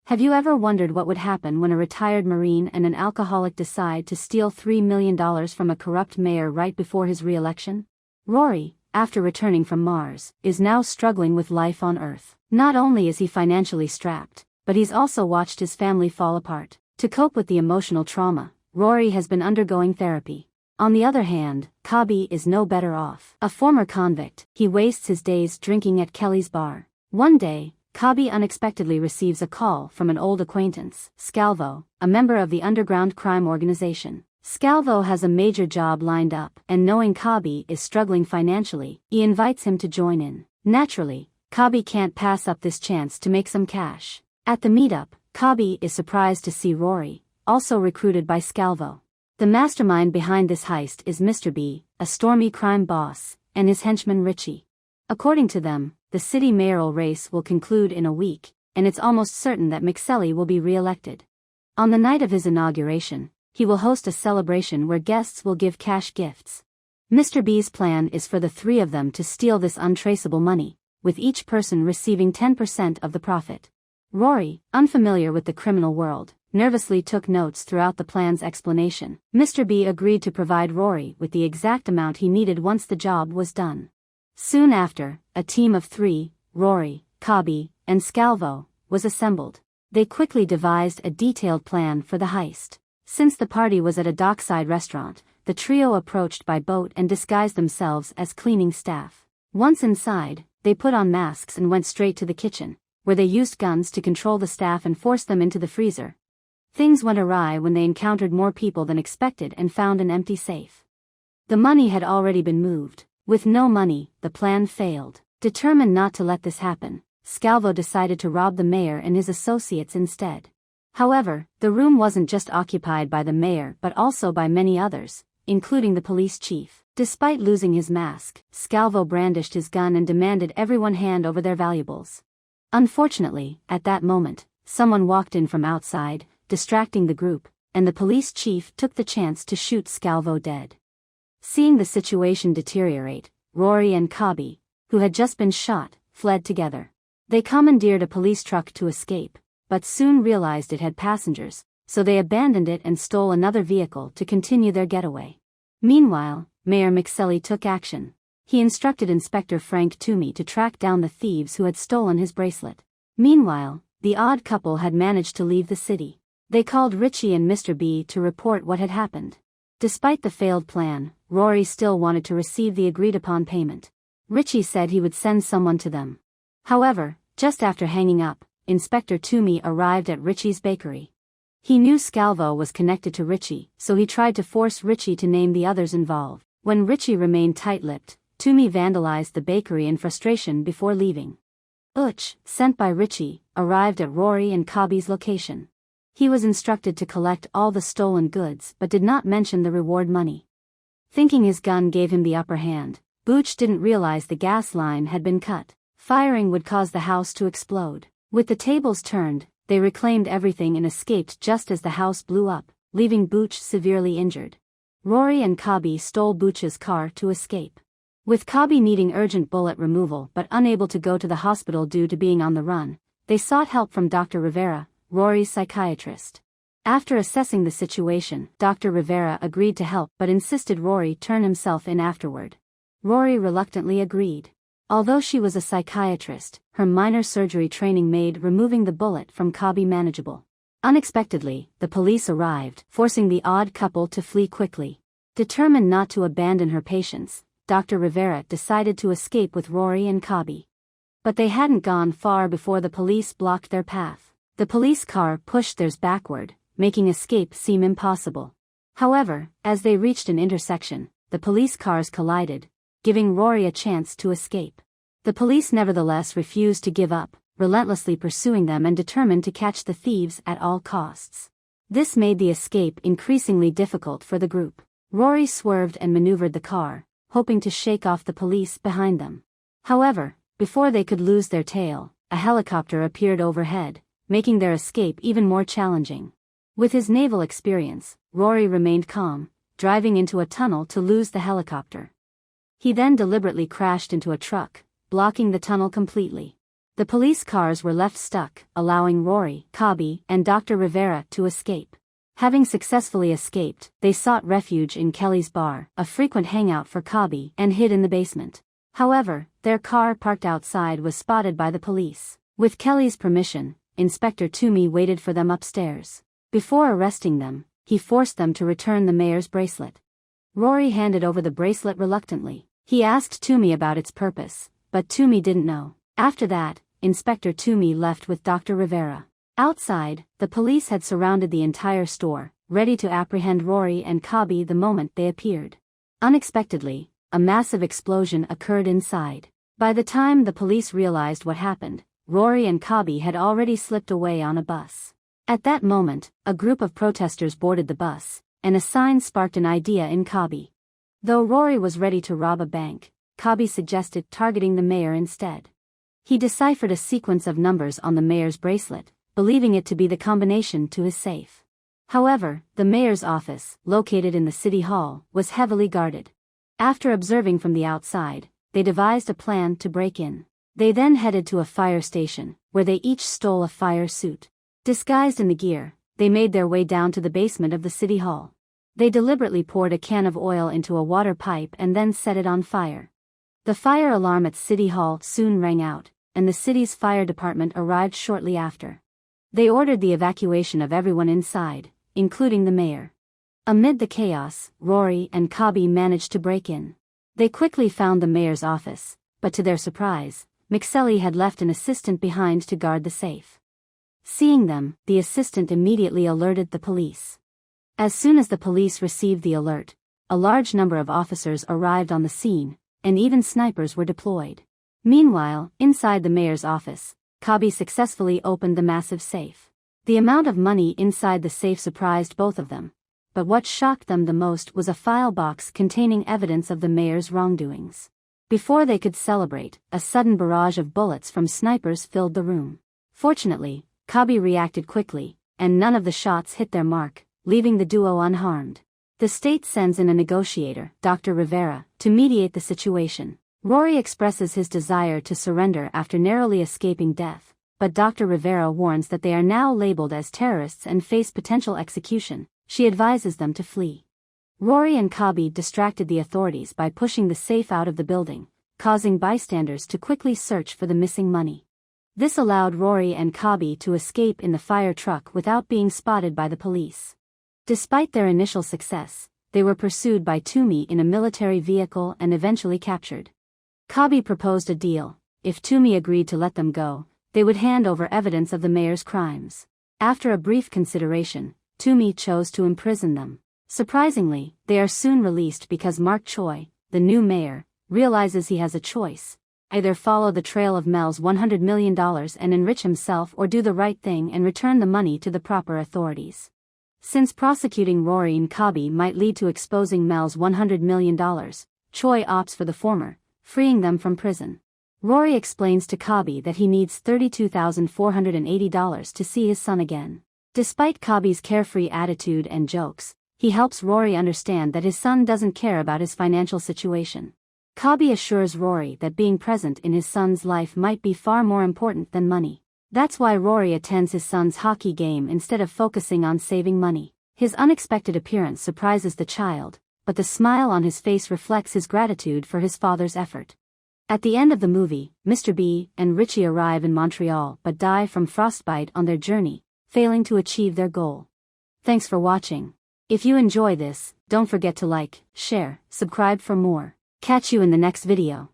Have you ever wondered what would happen when a retired Marine and an alcoholic decide to steal $3 million from a corrupt mayor right before his re-election? Rory, after returning from Mars, is now struggling with life on Earth. Not only is he financially strapped, but he's also watched his family fall apart. To cope with the emotional trauma, Rory has been undergoing therapy. On the other hand, Cobby is no better off. A former convict, he wastes his days drinking at Kelly's bar. One day, Cobby unexpectedly receives a call from an old acquaintance, Scalvo, a member of the underground crime organization. Scalvo has a major job lined up, and knowing Cobby is struggling financially, he invites him to join in. Naturally, Cobby can't pass up this chance to make some cash. At the meetup, Cobby is surprised to see Rory, also recruited by Scalvo. The mastermind behind this heist is Mr. B, a stormy crime boss, and his henchman Richie. According to them, the city mayoral race will conclude in a week, and it's almost certain that McSally will be re-elected. On the night of his inauguration, he will host a celebration where guests will give cash gifts. Mr. B's plan is for the three of them to steal this untraceable money, with each person receiving 10% of the profit. Rory, unfamiliar with the criminal world, nervously took notes throughout the plan's explanation. Mr. B agreed to provide Rory with the exact amount he needed once the job was done. Soon after, a team of three, Rory, Cobby, and Scalvo, was assembled. They quickly devised a detailed plan for the heist. Since the party was at a dockside restaurant, the trio approached by boat and disguised themselves as cleaning staff. Once inside, they put on masks and went straight to the kitchen, where they used guns to control the staff and force them into the freezer. Things went awry when they encountered more people than expected and found an empty safe. The money had already been moved. With no money, the plan failed. Determined not to let this happen, Scalvo decided to rob the mayor and his associates instead. However, the room wasn't just occupied by the mayor but also by many others, including the police chief. Despite losing his mask, Scalvo brandished his gun and demanded everyone hand over their valuables. Unfortunately, at that moment, someone walked in from outside, distracting the group, and the police chief took the chance to shoot Scalvo dead. Seeing the situation deteriorate, Rory and Cobby, who had just been shot, fled together. They commandeered a police truck to escape, but soon realized it had passengers, so they abandoned it and stole another vehicle to continue their getaway. Meanwhile, Mayor McSally took action. He instructed Inspector Frank Toomey to track down the thieves who had stolen his bracelet. Meanwhile, the odd couple had managed to leave the city. They called Richie and Mr. B to report what had happened. Despite the failed plan, Rory still wanted to receive the agreed-upon payment. Richie said he would send someone to them. However, just after hanging up, Inspector Toomey arrived at Richie's bakery. He knew Scalvo was connected to Richie, so he tried to force Richie to name the others involved. When Richie remained tight-lipped, Toomey vandalized the bakery in frustration before leaving. Butch, sent by Richie, arrived at Rory and Cobby's location. He was instructed to collect all the stolen goods but did not mention the reward money. Thinking his gun gave him the upper hand, Butch didn't realize the gas line had been cut. Firing would cause the house to explode. With the tables turned, they reclaimed everything and escaped just as the house blew up, leaving Butch severely injured. Rory and Cobby stole Butch's car to escape. With Cobby needing urgent bullet removal but unable to go to the hospital due to being on the run, they sought help from Dr. Rivera, Rory's psychiatrist. After assessing the situation, Dr. Rivera agreed to help but insisted Rory turn himself in afterward. Rory reluctantly agreed. Although she was a psychiatrist, her minor surgery training made removing the bullet from Cobby manageable. Unexpectedly, the police arrived, forcing the odd couple to flee quickly. Determined not to abandon her patients, Dr. Rivera decided to escape with Rory and Cobby. But they hadn't gone far before the police blocked their path. The police car pushed theirs backward, making escape seem impossible. However, as they reached an intersection, the police cars collided, giving Rory a chance to escape. The police nevertheless refused to give up, relentlessly pursuing them and determined to catch the thieves at all costs. This made the escape increasingly difficult for the group. Rory swerved and maneuvered the car, hoping to shake off the police behind them. However, before they could lose their tail, a helicopter appeared overhead, making their escape even more challenging. With his naval experience, Rory remained calm, driving into a tunnel to lose the helicopter. He then deliberately crashed into a truck, blocking the tunnel completely. The police cars were left stuck, allowing Rory, Kabi, and Dr. Rivera to escape. Having successfully escaped, they sought refuge in Kelly's bar, a frequent hangout for Kabi, and hid in the basement. However, their car parked outside was spotted by the police. With Kelly's permission, Inspector Toomey waited for them upstairs. Before arresting them, he forced them to return the mayor's bracelet. Rory handed over the bracelet reluctantly. He asked Toomey about its purpose, but Toomey didn't know. After that, Inspector Toomey left with Dr. Rivera. Outside, the police had surrounded the entire store, ready to apprehend Rory and Kabi the moment they appeared. Unexpectedly, a massive explosion occurred inside. By the time the police realized what happened, Rory and Kabi had already slipped away on a bus. At that moment, a group of protesters boarded the bus, and a sign sparked an idea in Kabi. Though Rory was ready to rob a bank, Kabi suggested targeting the mayor instead. He deciphered a sequence of numbers on the mayor's bracelet, believing it to be the combination to his safe. However, the mayor's office, located in the city hall, was heavily guarded. After observing from the outside, they devised a plan to break in. They then headed to a fire station, where they each stole a fire suit. Disguised in the gear, they made their way down to the basement of the city hall. They deliberately poured a can of oil into a water pipe and then set it on fire. The fire alarm at City Hall soon rang out, and the city's fire department arrived shortly after. They ordered the evacuation of everyone inside, including the mayor. Amid the chaos, Rory and Kabi managed to break in. They quickly found the mayor's office, but to their surprise, McSally had left an assistant behind to guard the safe. Seeing them, the assistant immediately alerted the police. As soon as the police received the alert, a large number of officers arrived on the scene, and even snipers were deployed. Meanwhile, inside the mayor's office, Kabi successfully opened the massive safe. The amount of money inside the safe surprised both of them, but what shocked them the most was a file box containing evidence of the mayor's wrongdoings. Before they could celebrate, a sudden barrage of bullets from snipers filled the room. Fortunately, Kabi reacted quickly, and none of the shots hit their mark, leaving the duo unharmed. The state sends in a negotiator, Dr. Rivera, to mediate the situation. Rory expresses his desire to surrender after narrowly escaping death, but Dr. Rivera warns that they are now labeled as terrorists and face potential execution. She advises them to flee. Rory and Kabi distracted the authorities by pushing the safe out of the building, causing bystanders to quickly search for the missing money. This allowed Rory and Kabi to escape in the fire truck without being spotted by the police. Despite their initial success, they were pursued by Toomey in a military vehicle and eventually captured. Kabi proposed a deal. If Toomey agreed to let them go, they would hand over evidence of the mayor's crimes. After a brief consideration, Toomey chose to imprison them. Surprisingly, they are soon released because Mark Choi, the new mayor, realizes he has a choice: either follow the trail of Mel's $100 million and enrich himself, or do the right thing and return the money to the proper authorities. Since prosecuting Rory and Kabi might lead to exposing Mel's $100 million, Choi opts for the former, freeing them from prison. Rory explains to Kabi that he needs $32,480 to see his son again. Despite Kabi's carefree attitude and jokes, he helps Rory understand that his son doesn't care about his financial situation. Kabi assures Rory that being present in his son's life might be far more important than money. That's why Rory attends his son's hockey game instead of focusing on saving money. His unexpected appearance surprises the child, but the smile on his face reflects his gratitude for his father's effort. At the end of the movie, Mr. B and Richie arrive in Montreal but die from frostbite on their journey, failing to achieve their goal. Thanks for watching. If you enjoy this, don't forget to like, share, subscribe for more. Catch you in the next video.